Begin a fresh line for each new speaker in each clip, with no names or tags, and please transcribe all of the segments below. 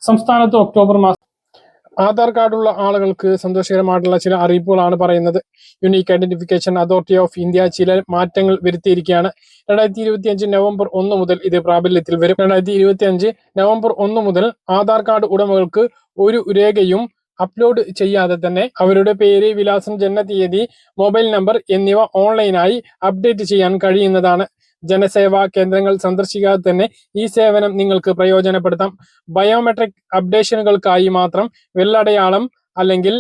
സംസ്ഥാനത്ത് ഒക്ടോബർ മാസം ആധാർ കാർഡുള്ള ആളുകൾക്ക് സന്തോഷകരമായിട്ടുള്ള ചില അറിയിപ്പുകളാണ് പറയുന്നത്. Unique identification authority of India ചില മാറ്റങ്ങൾ വരുത്തിയിരിക്കുകയാണ്. 2025 നവംബർ 1 മുതൽ ഇത് പ്രാബല്യത്തിൽ വരും. 2025 നവംബർ 1 മുതൽ ആധാർ കാർഡ് ഉടമകൾക്ക് ഒരു രേഖയും അപ്ലോഡ് ചെയ്യാതെ തന്നെ അവരുടെ പേര്, വിലാസം, ജനനതീയതി, മൊബൈൽ നമ്പർ എന്നിവ ഓൺലൈനായി അപ്ഡേറ്റ് ചെയ്യാൻ കഴിയുന്നതാണ്. ജനസേവാ കേന്ദ്രങ്ങൾ സന്ദർശിക്കാതെ തന്നെ ഈ സേവനം നിങ്ങൾക്ക് പ്രയോജനപ്പെടുത്താം. ബയോമെട്രിക് അപ്ഡേഷനുകൾക്കായി മാത്രം വെള്ളടയാളം അല്ലെങ്കിൽ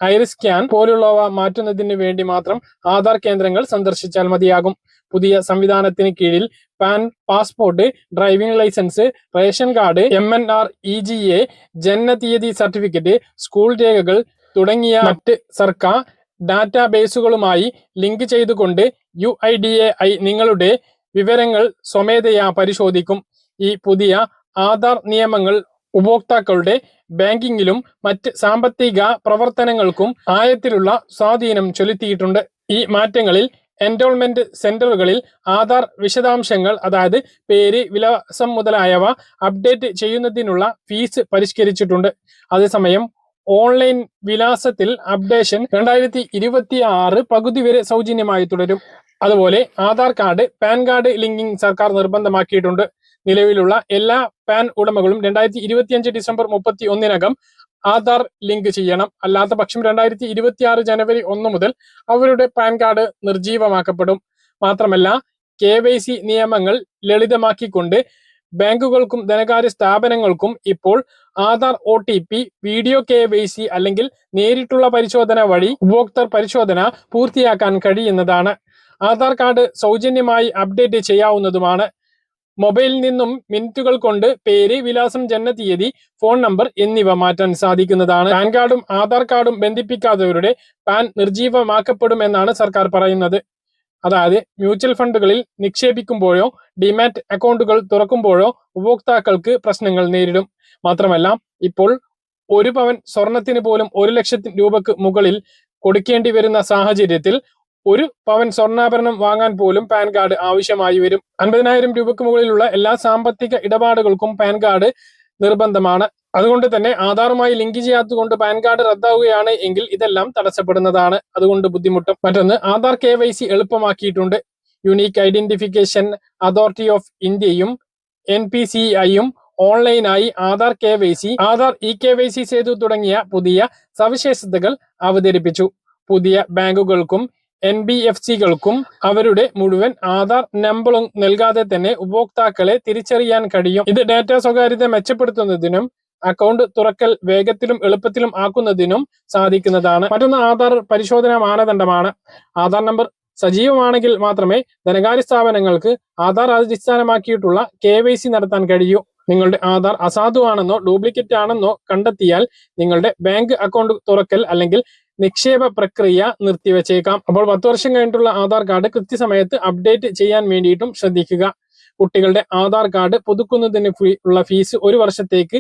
ഐറിസ് സ്കാൻ പോലുള്ളവ മാറ്റുന്നതിന് വേണ്ടി മാത്രം ആധാർ കേന്ദ്രങ്ങൾ സന്ദർശിച്ചാൽ മതിയാകും. പുതിയ സംവിധാനത്തിന് കീഴിൽ PAN, passport, driving licence, ration card, MNR, EGA, ജനനതീയതി സർട്ടിഫിക്കറ്റ്, സ്കൂൾ രേഖകൾ തുടങ്ങിയ മറ്റ് സർക്കാർ ഡാറ്റാബേസുകളുമായി ലിങ്ക് ചെയ്തുകൊണ്ട് UIDAI നിങ്ങളുടെ വിവരങ്ങൾ സ്വമേധയാ പരിശോധിക്കും. ഈ പുതിയ ആധാർ നിയമങ്ങൾ ഉപഭോക്താക്കളുടെ ബാങ്കിങ്ങിലും മറ്റ് സാമ്പത്തിക പ്രവർത്തനങ്ങൾക്കും ആഴത്തിലുള്ള സ്വാധീനം ചെലുത്തിയിട്ടുണ്ട്. ഈ മാറ്റങ്ങളിൽ എൻറോൾമെന്റ് സെന്ററുകളിൽ ആധാർ വിശദാംശങ്ങൾ, അതായത് പേര്, വിലാസം മുതലായവ അപ്ഡേറ്റ് ചെയ്യുന്നതിനുള്ള ഫീസ് പരിഷ്കരിച്ചിട്ടുണ്ട്. അതേസമയം ഓൺലൈൻ വിലാസത്തിൽ അപ്ഡേഷൻ 2026 പകുതി വരെ സൗജന്യമായി തുടരും. അതുപോലെ Aadhaar card, pan card linking സർക്കാർ നിർബന്ധമാക്കിയിട്ടുണ്ട്. നിലവിലുള്ള എല്ലാ പാൻ ഉടമകളും 2025 ഡിസംബർ 31 ആധാർ ലിങ്ക് ചെയ്യണം. അല്ലാത്ത പക്ഷം 2026 ജനുവരി 1 മുതൽ അവരുടെ പാൻ കാർഡ് നിർജീവമാക്കപ്പെടും. മാത്രമല്ല KYC നിയമങ്ങൾ ലളിതമാക്കിക്കൊണ്ട് ബാങ്കുകൾക്കും ധനകാര്യ സ്ഥാപനങ്ങൾക്കും ഇപ്പോൾ ആധാർ OTP, വീഡിയോ KYC അല്ലെങ്കിൽ നേരിട്ടുള്ള പരിശോധന വഴി ഉപഭോക്തൃ പരിശോധന പൂർത്തിയാക്കാൻ കഴിയുന്നതാണ്. ആധാർ കാർഡ് സൗജന്യമായി അപ്ഡേറ്റ് ചെയ്യാവുന്നതുമാണ്. മൊബൈലിൽ നിന്നും മിനിറ്റുകൾ കൊണ്ട് പേര്, വിലാസം, ജനനതീയതി, ഫോൺ നമ്പർ എന്നിവ മാറ്റാൻ സാധിക്കുന്നതാണ്. പാൻ കാർഡും ആധാർ കാർഡും ബന്ധിപ്പിക്കാത്തവരുടെ പാൻ നിർജീവമാക്കപ്പെടുമെന്നാണ് സർക്കാർ പറയുന്നത്. അതായത് മ്യൂച്വൽ ഫണ്ടുകളിൽ നിക്ഷേപിക്കുമ്പോഴോ ഡിമാറ്റ് അക്കൗണ്ടുകൾ തുറക്കുമ്പോഴോ ഉപഭോക്താക്കൾക്ക് പ്രശ്നങ്ങൾ നേരിടും. മാത്രമല്ല ഇപ്പോൾ 1 പവൻ സ്വർണത്തിന് പോലും 1 ലക്ഷം രൂപക്ക് മുകളിൽ കൊടുക്കേണ്ടി വരുന്ന സാഹചര്യത്തിൽ 1 പവൻ സ്വർണ്ണാഭരണം വാങ്ങാൻ പോലും പാൻ കാർഡ് ആവശ്യമായി വരും. 50,000 രൂപക്ക് മുകളിലുള്ള എല്ലാ സാമ്പത്തിക ഇടപാടുകൾക്കും പാൻ കാർഡ് നിർബന്ധമാണ്. അതുകൊണ്ട് തന്നെ ആധാറുമായി ലിങ്ക് ചെയ്യാത്തതുകൊണ്ട് പാൻ കാർഡ് റദ്ദാവുകയാണ് എങ്കിൽ ഇതെല്ലാം തടസ്സപ്പെടുന്നതാണ്. അതുകൊണ്ട് ബുദ്ധിമുട്ടും. മറ്റൊന്ന്, ആധാർ KYC എളുപ്പമാക്കിയിട്ടുണ്ട്. യുണീക്ക് ഐഡന്റിഫിക്കേഷൻ അതോറിറ്റി ഓഫ് ഇന്ത്യയും NPCIയും ഓൺലൈനായി ആധാർ KYC, ആധാർ eKYC സേതു തുടങ്ങിയ പുതിയ സവിശേഷതകൾ അവതരിപ്പിച്ചു. പുതിയ ബാങ്കുകൾക്കും NBFCകൾക്കും അവരുടെ മുഴുവൻ ആധാർ നമ്പറും നൽകാതെ തന്നെ ഉപഭോക്താക്കളെ തിരിച്ചറിയാൻ കഴിയും. ഇത് ഡാറ്റ സ്വകാര്യത മെച്ചപ്പെടുത്തുന്നതിനും അക്കൗണ്ട് തുറക്കൽ വേഗത്തിലും എളുപ്പത്തിലും ആക്കുന്നതിനും സാധിക്കുന്നതാണ്. മറ്റൊന്ന് ആധാർ പരിശോധനാ മാനദണ്ഡമാണ്. ആധാർ നമ്പർ സജീവമാണെങ്കിൽ മാത്രമേ ധനകാര്യ സ്ഥാപനങ്ങൾക്ക് ആധാർ അടിസ്ഥാനമാക്കിയിട്ടുള്ള KYC നടത്താൻ കഴിയൂ. നിങ്ങളുടെ ആധാർ അസാധുവാണെന്നോ ഡ്യൂപ്ലിക്കേറ്റ് ആണെന്നോ കണ്ടെത്തിയാൽ നിങ്ങളുടെ ബാങ്ക് അക്കൗണ്ട് തുറക്കൽ അല്ലെങ്കിൽ നിക്ഷേപ പ്രക്രിയ നിർത്തിവെച്ചേക്കാം. അപ്പോൾ 10 വർഷം കഴിഞ്ഞിട്ടുള്ള ആധാർ കാർഡ് കൃത്യസമയത്ത് അപ്ഡേറ്റ് ചെയ്യാൻ വേണ്ടിയിട്ടും ശ്രദ്ധിക്കുക. കുട്ടികളുടെ ആധാർ കാർഡ് പുതുക്കുന്നതിന് ഉള്ള ഫീസ് 1 വർഷത്തേക്ക്.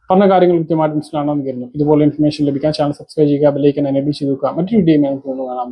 പറഞ്ഞ കാര്യങ്ങൾ കൃത്യമായിട്ട് മനസ്സിലാണെന്ന് കരുതുന്നു. ഇതുപോലെ ഇൻഫർമേഷൻ ലഭിക്കാൻ ചാനൽ സബ്സ്ക്രൈബ് ചെയ്യുക, ബെൽ ഐക്കൺ എനേബിൾ ചെയ്ത് വെക്കുക. മറ്റൊരു വീഡിയോ കാണാം.